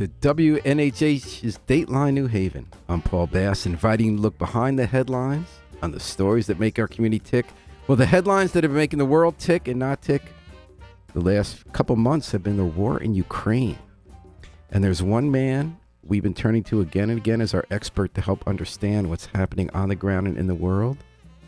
to WNHH's Dateline New Haven. I'm Paul Bass, inviting you to look behind the headlines on the stories that make our community tick. Well, the headlines that have been making the world tick and not tick the last couple months have been the war in Ukraine. And there's one man we've been turning to again and again as our expert to help understand what's happening on the ground and in the world.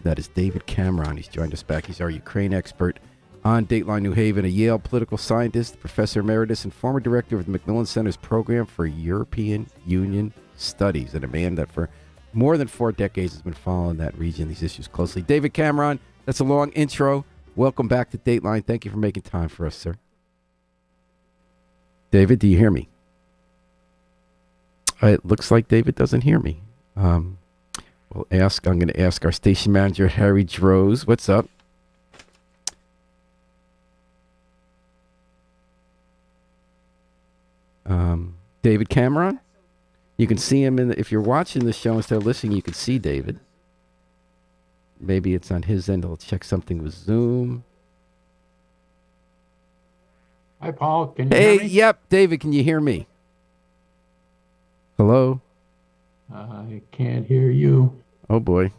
That is David Cameron. He's joined us back. He's our Ukraine expert on Dateline New Haven, a Yale political scientist, professor emeritus, and former director of the Macmillan Center's Program for European Union Studies, and a man that for more than 4 decades has been following that region, these issues closely. David Cameron, that's a long intro. Welcome back to Dateline. Thank you for making time for us, sir. David, do you hear me? It looks like David doesn't hear me. I'm going to ask our station manager, Harry Droz. What's up? David Cameron? You can see him if you're watching the show instead of listening, you can see David. Maybe it's on his end. I'll check something with Zoom. Hi, Paul. Can you hear me? Yep. David, can you hear me? Hello? I can't hear you. Oh, boy.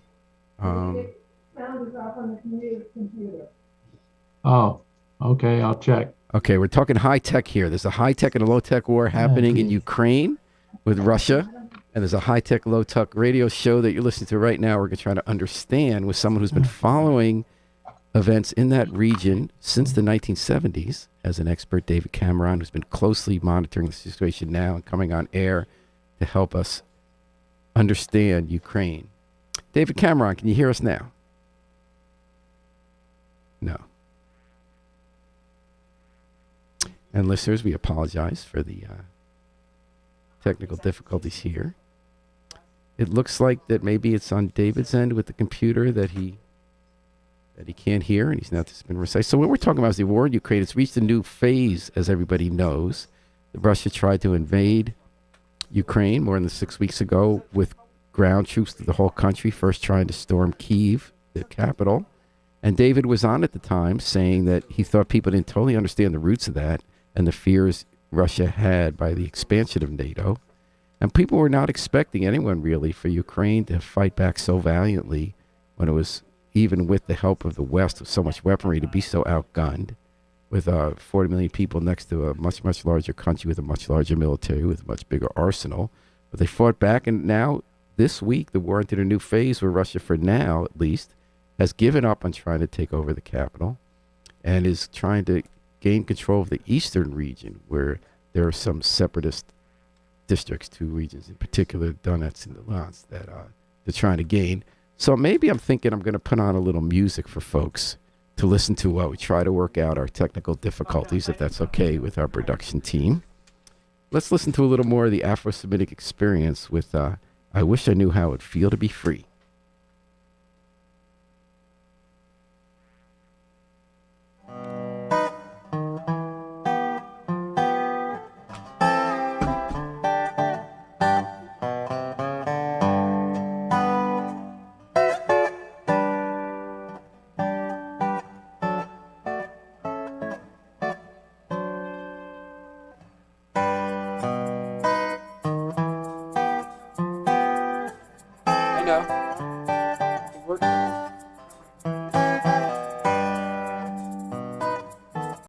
Sound is off on the computer. Oh, okay. I'll check. Okay, we're talking high-tech here. There's a high-tech and a low-tech war happening in Ukraine with Russia, and there's a high-tech, low-tech radio show that you're listening to right now. We're going to try to understand with someone who's been following events in that region since the 1970s, as an expert, David Cameron, who's been closely monitoring the situation now and coming on air to help us understand Ukraine. David Cameron, can you hear us now? No. And listeners, we apologize for the technical difficulties here. It looks like that maybe it's on David's end with the computer that he can't hear, and he's not just been precise. So what we're talking about is the war in Ukraine. It's reached a new phase, as everybody knows. Russia tried to invade Ukraine more than 6 weeks ago with ground troops through the whole country, first trying to storm Kyiv, the capital. And David was on at the time saying that he thought people didn't totally understand the roots of that and the fears Russia had by the expansion of NATO. And people were not expecting anyone really for Ukraine to fight back so valiantly when it was, even with the help of the West with so much weaponry, to be so outgunned with 40 million people next to a much, much larger country with a much larger military, with a much bigger arsenal. But they fought back, and now this week the war entered a new phase where Russia, for now at least, has given up on trying to take over the capital and is trying to gain control of the eastern region, where there are some separatist districts, 2 regions in particular, Donetsk and Luhansk, that they're trying to gain. So maybe I'm thinking I'm going to put on a little music for folks to listen to while we try to work out our technical difficulties, if that's okay with our production team. Let's listen to a little more of the Afro-Semitic experience with I Wish I Knew How It Would Feel to Be Free.